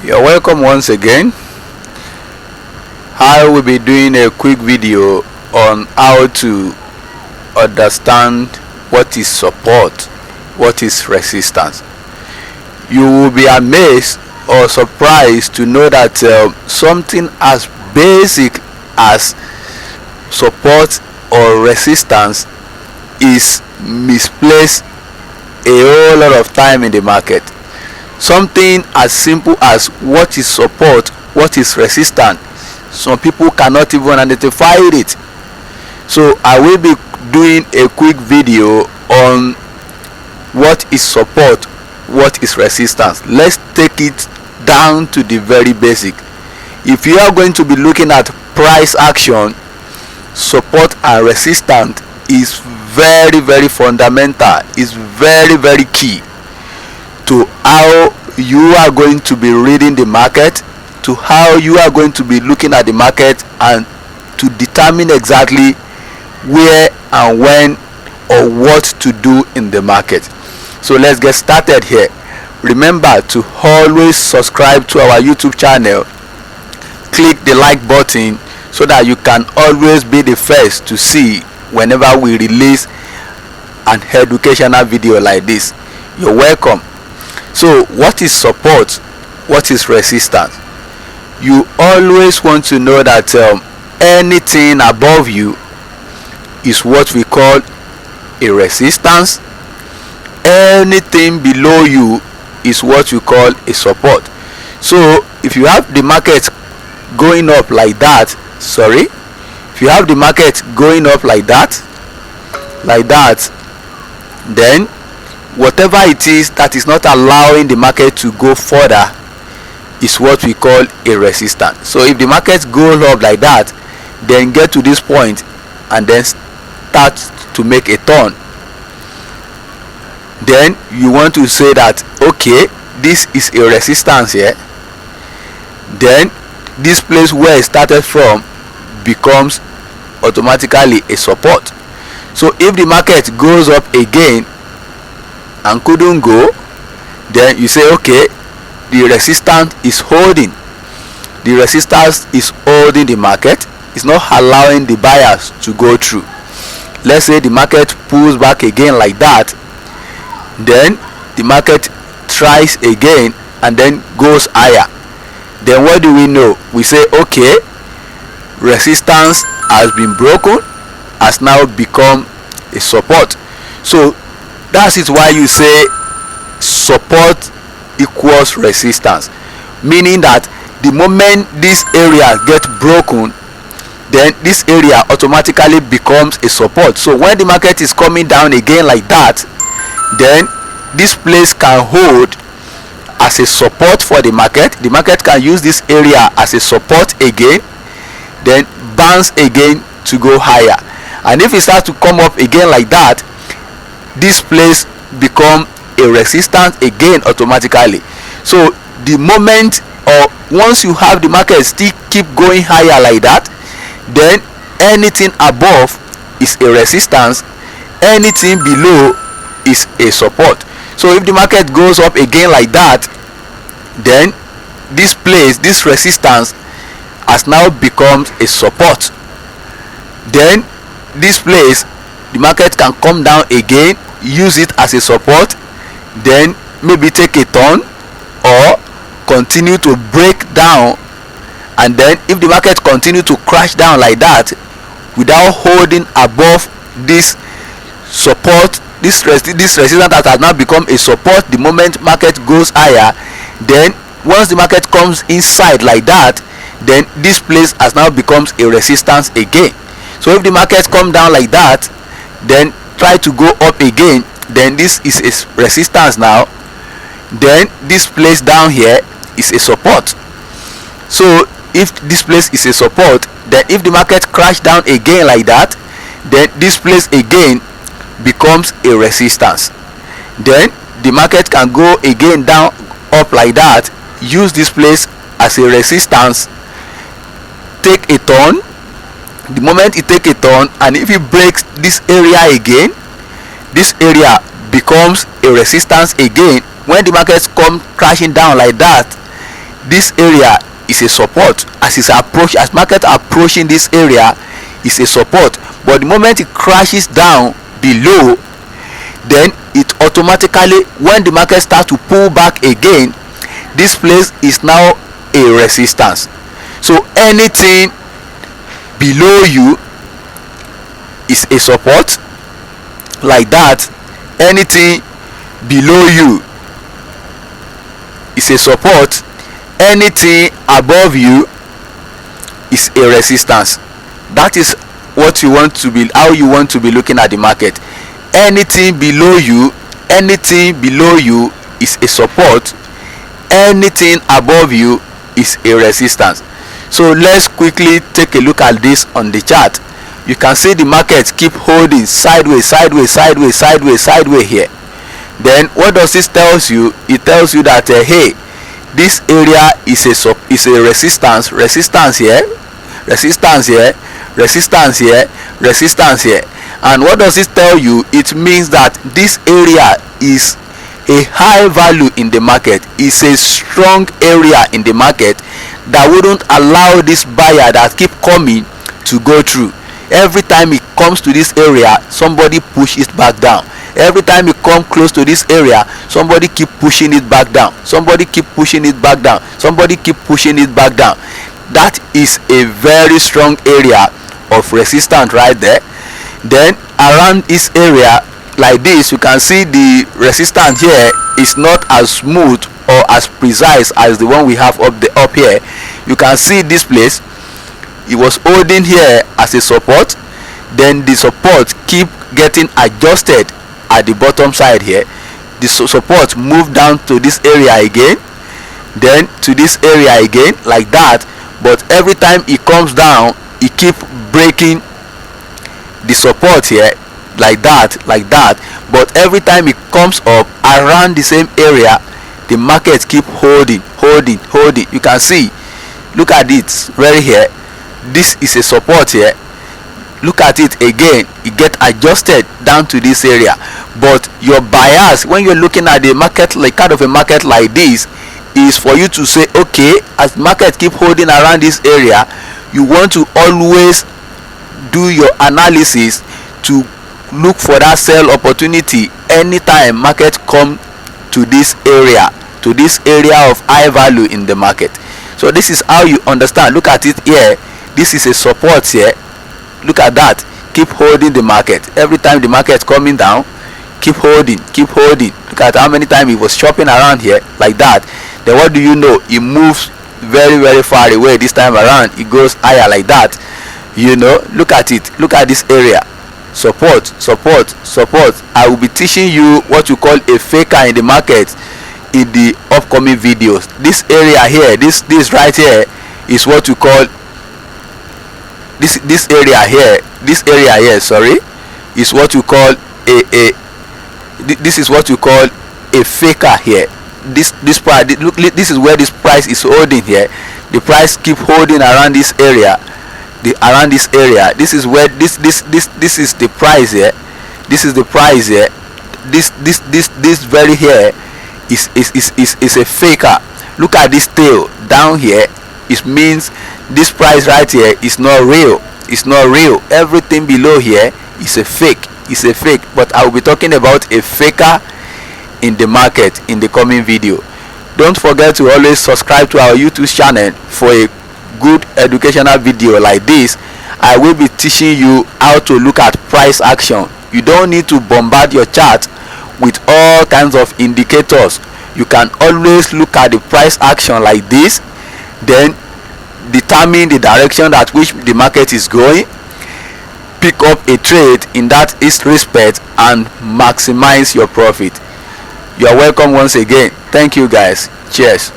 You're welcome once again. I will be doing a quick video on how to understand what is support, what is resistance. You will be amazed or surprised to know that something as basic as support or resistance is misplaced a whole lot of time in the market. Something as simple as what is support, what is resistance, some people cannot even identify it. So I will be doing a quick video on what is support, what is resistance. Let's take it down to the very basic. If you are going to be looking at price action, support and resistance is very fundamental, is very key to how you are going to be reading the market, to how you are going to be looking at the market, and to determine exactly where and when or what to do in the market. So let's get started here. Remember to always subscribe to our YouTube channel, click the like button so that you can always be the first to see whenever we release an educational video like this. You're welcome. So what is support, what is resistance? You always want to know that anything above you is what we call a resistance, anything below you is what we call a support. So if you have the market going up like that, if you have the market going up like that, then whatever it is that is not allowing the market to go further is what we call a resistance. So if the market goes up like that, then get to this point and then start to make a turn, then you want to say that okay, this is a resistance here, then this place where it started from becomes automatically a support. So if the market goes up again and couldn't go, then you say okay, the resistance is holding. The resistance is holding the market. It's not allowing the buyers to go through. Let's say the market pulls back again like that, then the market tries again and then goes higher. Then what do we know? We say okay, resistance has been broken, has now become a support. So that is why you say support equals resistance, meaning that the moment this area gets broken, then this area automatically becomes a support. So when the market is coming down again like that, then this place can hold as a support for the market. The market can use this area as a support again, then bounce again to go higher. And if it starts to come up again like that, this place become a resistance again automatically. So the moment or once you have the market still keep going higher like that, then anything above is a resistance, anything below is a support. So if the market goes up again like that, then this place, this resistance has now becomes a support. Then this place, the market can come down again, use it as a support, then maybe take a turn or continue to break down, and then if the market continue to crash down like that without holding above this support, this resistance that has now become a support, the moment market goes higher, then once the market comes inside like that, then this place has now becomes a resistance again. So if the market come down like that, then try to go up again, then this is a resistance now, then this place down here is a support. So if this place is a support, then if the market crash down again like that, then this place again becomes a resistance. Then the market can go again down up like that, use this place as a resistance, take a turn. The moment it take a turn, and if it breaks this area again, this area becomes a resistance again. When the markets come crashing down like that, this area is a support. As market approaching this area is a support, but the moment it crashes down below, then it automatically, when the market starts to pull back again, this place is now a resistance. So anything below you is a support, like that. Anything below you is a support, anything above you is a resistance. That is what you want to be, how you want to be looking at the market. Anything below you is a support, anything above you is a resistance. So let's quickly take a look at this on the chart. You can see the market keep holding sideways here. Then what does this tells you? It tells you that hey, this area is a resistance here, resistance here. And what does this tell you? It means that this area is a high value in the market, is a strong area in the market that wouldn't allow this buyer that keep coming to go through. Every time it comes to this area, somebody push it back down. Every time you come close to this area, somebody keep pushing it back down. Somebody keep pushing it back down. Somebody keep pushing it back down. That is a very strong area of resistance right there. Then around this area like this, you can see the resistance here is not as smooth or as precise as the one we have up here. You can see this place, it was holding here as a support, then the support keep getting adjusted at the bottom side here. The support moved down to this area again, then to this area again, like that. But every time it comes down, it keep breaking the support here, like that. But every time it comes up around the same area, the market keep holding. You can see, look at it right here, this is a support here. Look at it again, it get adjusted down to this area. But your bias when you're looking at the market, like kind of a market like this, is for you to say, okay, as market keep holding around this area, you want to always do your analysis to look for that sell opportunity anytime market come to this area of high value in the market. So this is how you understand. Look at it here, this is a support here. Look at that, keep holding the market. Every time the market coming down, keep holding. Look at how many times it was shopping around here, like that. Then what do you know, it moves very far away. This time around it goes higher, like that. You know, look at it, look at this area, support. I will be teaching you what you call a faker in the market in the upcoming videos. This area here, this right here is what you call this area here, sorry, is what you call this is what you call a faker here. This price, look, this is where this price is holding here. The price keep holding around this area, this is where this is the price here. This is the price here. This very here is a faker. Look at this tail down here. It means this price right here is not real. Everything below here is a fake. But I will be talking about a faker in the market in the coming video. Don't forget to always subscribe to our YouTube channel for a good educational video like this. I will be teaching you how to look at price action. You don't need to bombard your chart with all kinds of indicators. You can always look at the price action like this, then determine the direction that which the market is going, pick up a trade in that respect, and maximize your profit. You are welcome once again. Thank you guys. Cheers.